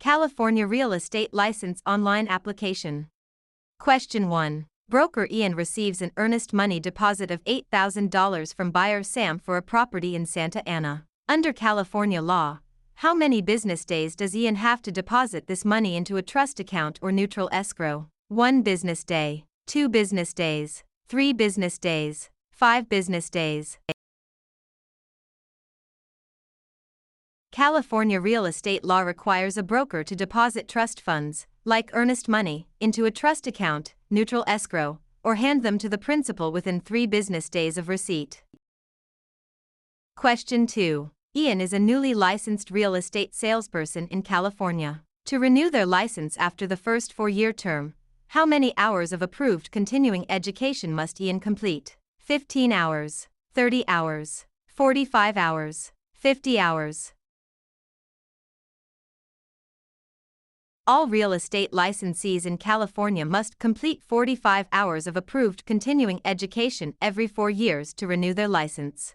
California Real Estate License Online Application. Question 1. Broker Ian receives an earnest money deposit of $8,000 from buyer Sam for a property in Santa Ana. Under California law, how many business days does Ian have to deposit this money into a trust account or neutral escrow? 1 business day, 2 business days, 3 business days, 5 business days. California real estate law requires a broker to deposit trust funds, like earnest money, into a trust account, neutral escrow, or hand them to the principal within 3 business days of receipt. Question 2. Ian is a newly licensed real estate salesperson in California. To renew their license after the first 4-year term, how many hours of approved continuing education must Ian complete? 15 hours, 30 hours, 45 hours, 50 hours. All real estate licensees in California must complete 45 hours of approved continuing education every 4 years to renew their license.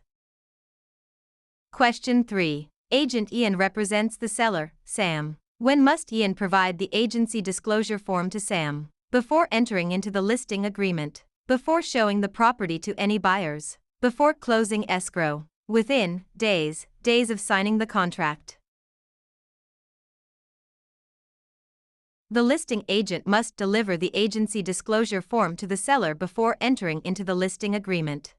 Question 3. Agent Ian represents the seller, Sam. When must Ian provide the agency disclosure form to Sam? Before entering into the listing agreement. Before showing the property to any buyers. Before closing escrow. Within days of signing the contract. The listing agent must deliver the agency disclosure form to the seller before entering into the listing agreement.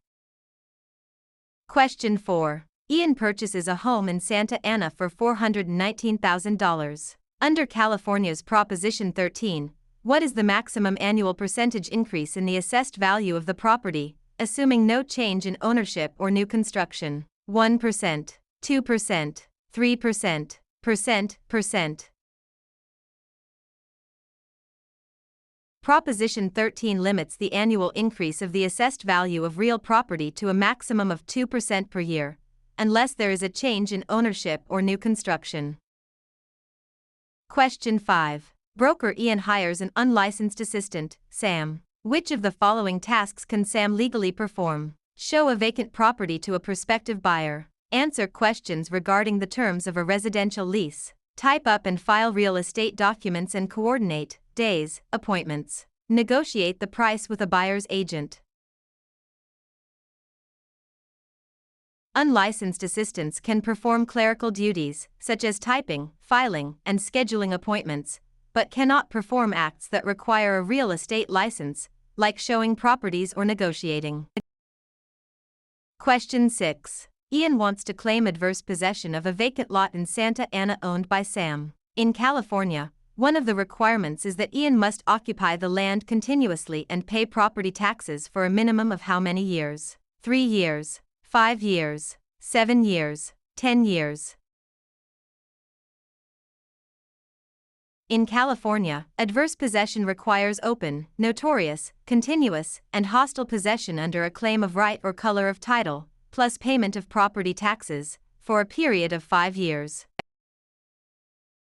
Question 4. Ian purchases a home in Santa Ana for $419,000. Under California's Proposition 13, what is the maximum annual percentage increase in the assessed value of the property, assuming no change in ownership or new construction? 1%, 2%, 3%, percent. Proposition 13 limits the annual increase of the assessed value of real property to a maximum of 2% per year, unless there is a change in ownership or new construction. Question 5. Broker Ian hires an unlicensed assistant, Sam. Which of the following tasks can Sam legally perform? Show a vacant property to a prospective buyer. Answer questions regarding the terms of a residential lease. Type up and file real estate documents and coordinate days, appointments. Negotiate the price with a buyer's agent. Unlicensed assistants can perform clerical duties, such as typing, filing, and scheduling appointments, but cannot perform acts that require a real estate license, like showing properties or negotiating. Question 6. Ian wants to claim adverse possession of a vacant lot in Santa Ana owned by Sam. In California, one of the requirements is that Ian must occupy the land continuously and pay property taxes for a minimum of how many years? 3 years, 5 years, 7 years, 10 years. In California, adverse possession requires open, notorious, continuous, and hostile possession under a claim of right or color of title, plus payment of property taxes, for a period of 5 years.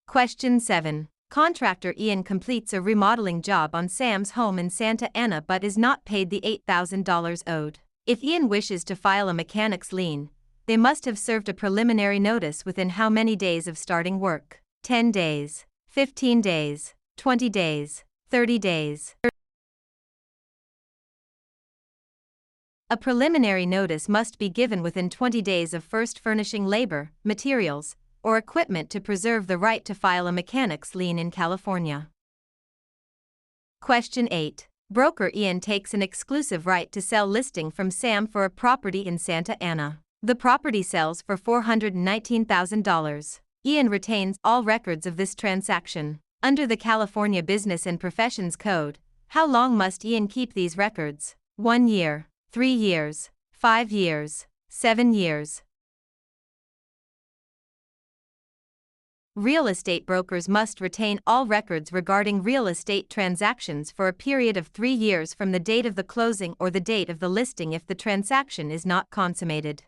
Question 7. Contractor Ian completes a remodeling job on Sam's home in Santa Ana but is not paid the $8,000 owed. If Ian wishes to file a mechanic's lien, they must have served a preliminary notice within how many days of starting work? 10 days, 15 days, 20 days, 30 days. A preliminary notice must be given within 20 days of first furnishing labor, materials, or equipment to preserve the right to file a mechanic's lien in California. Question 8. Broker Ian takes an exclusive right to sell listing from Sam for a property in Santa Ana. The property sells for $419,000. Ian retains all records of this transaction. Under the California Business and Professions Code, how long must Ian keep these records? 1 year, 3 years, 5 years, 7 years. Real estate brokers must retain all records regarding real estate transactions for a period of 3 years from the date of the closing or the date of the listing if the transaction is not consummated.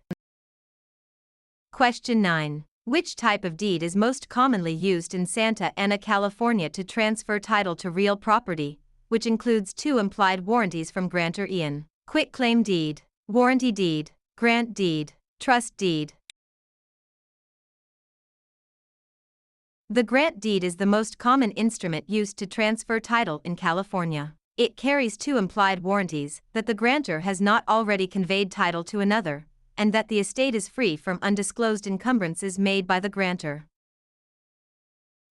Question 9. Which type of deed is most commonly used in Santa Ana, California to transfer title to real property, which includes 2 implied warranties from grantor Ian? Quitclaim deed, warranty deed, grant deed, trust deed. The grant deed is the most common instrument used to transfer title in California. It carries two implied warranties that the grantor has not already conveyed title to another, and that the estate is free from undisclosed encumbrances made by the grantor.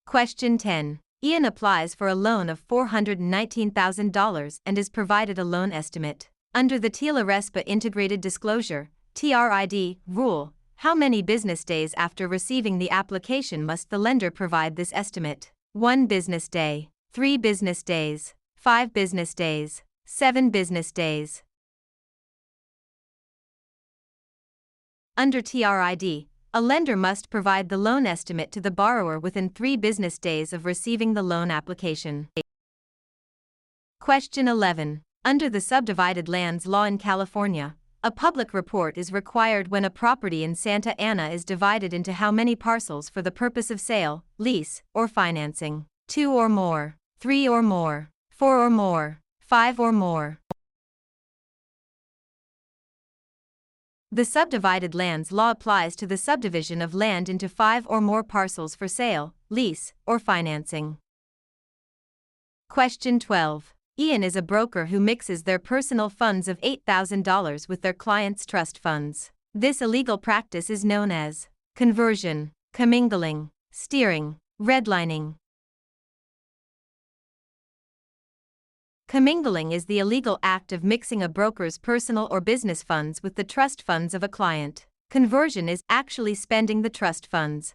Question 10. Ian applies for a loan of $419,000 and is provided a loan estimate. Under the TILA-RESPA Integrated Disclosure (TRID) rule, how many business days after receiving the application must the lender provide this estimate? 1 business day, 3 business days, 5 business days, 7 business days. Under TRID, a lender must provide the loan estimate to the borrower within 3 business days of receiving the loan application. Question 11. Under the subdivided lands law in California, a public report is required when a property in Santa Ana is divided into how many parcels for the purpose of sale, lease, or financing. 2 or more, 3 or more, 4 or more, 5 or more. The subdivided lands law applies to the subdivision of land into 5 or more parcels for sale, lease, or financing. Question 12. Ian is a broker who mixes their personal funds of $8,000 with their clients' trust funds. This illegal practice is known as conversion, commingling, steering, redlining. Commingling is the illegal act of mixing a broker's personal or business funds with the trust funds of a client. Conversion is actually spending the trust funds.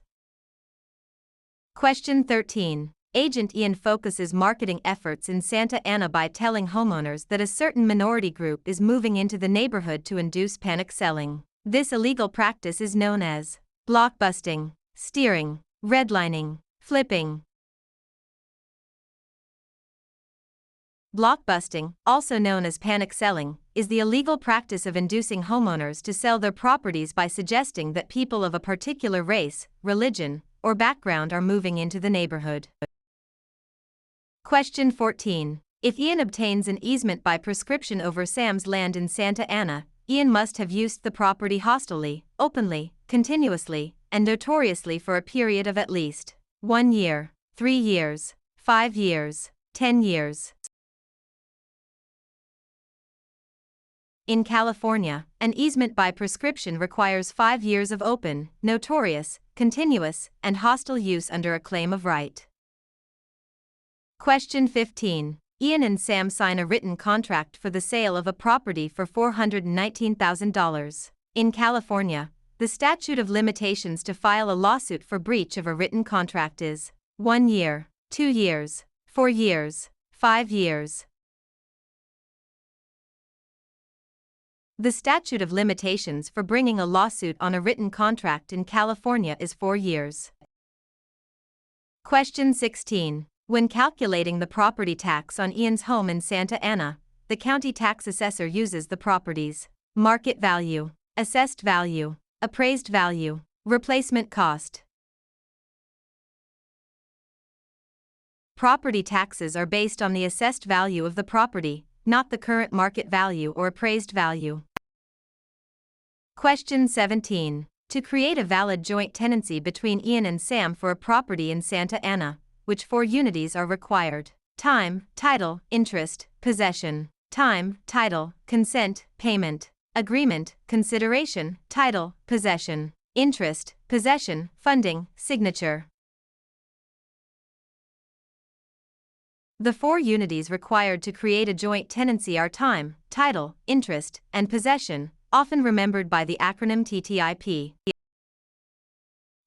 Question 13. Agent Ian focuses marketing efforts in Santa Ana by telling homeowners that a certain minority group is moving into the neighborhood to induce panic selling. This illegal practice is known as blockbusting, steering, redlining, flipping. Blockbusting, also known as panic selling, is the illegal practice of inducing homeowners to sell their properties by suggesting that people of a particular race, religion, or background are moving into the neighborhood. Question 14. If Ian obtains an easement by prescription over Sam's land in Santa Ana, Ian must have used the property hostilely, openly, continuously, and notoriously for a period of at least 1 year, 3 years, 5 years, 10 years. In California, an easement by prescription requires 5 years of open, notorious, continuous, and hostile use under a claim of right. Question 15. Ian and Sam sign a written contract for the sale of a property for $419,000. In California, the statute of limitations to file a lawsuit for breach of a written contract is 1 year, 2 years, 4 years, 5 years. The statute of limitations for bringing a lawsuit on a written contract in California is 4 years. Question 16. When calculating the property tax on Ian's home in Santa Ana, the county tax assessor uses the property's market value, assessed value, appraised value, replacement cost. Property taxes are based on the assessed value of the property, not the current market value or appraised value. Question 17. To create a valid joint tenancy between Ian and Sam for a property in Santa Ana, which 4 unities are required? Time, title, interest, possession. Time, title, consent, payment. Agreement, consideration, title, possession. Interest, possession, funding, signature. The 4 unities required to create a joint tenancy are time, title, interest, and possession, often remembered by the acronym TTIP.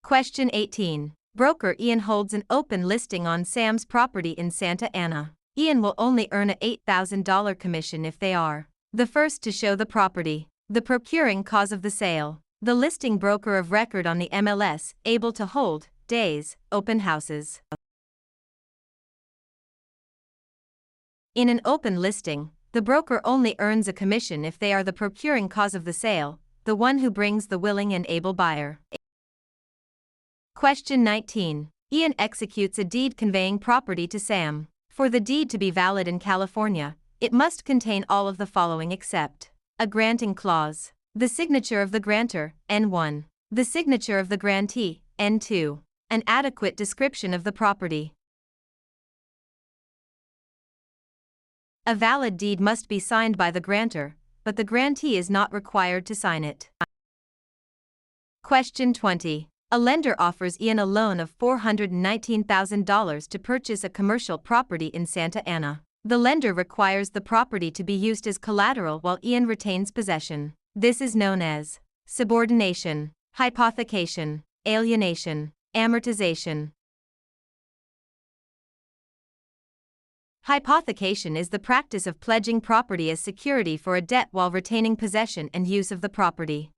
Question 18. Broker Ian holds an open listing on Sam's property in Santa Ana. Ian will only earn a $8,000 commission if they are the first to show the property, the procuring cause of the sale, the listing broker of record on the MLS, able to hold, days, open houses. In an open listing, the broker only earns a commission if they are the procuring cause of the sale, the one who brings the willing and able buyer. Question 19. Ian executes a deed conveying property to Sam. For the deed to be valid in California, it must contain all of the following except a granting clause, the signature of the grantor, N1, the signature of the grantee, N2, An adequate description of the property. A valid deed must be signed by the grantor, but the grantee is not required to sign it. Question 20. A lender offers Ian a loan of $419,000 to purchase a commercial property in Santa Ana. The lender requires the property to be used as collateral while Ian retains possession. This is known as subordination, hypothecation, alienation, amortization. Hypothecation is the practice of pledging property as security for a debt while retaining possession and use of the property.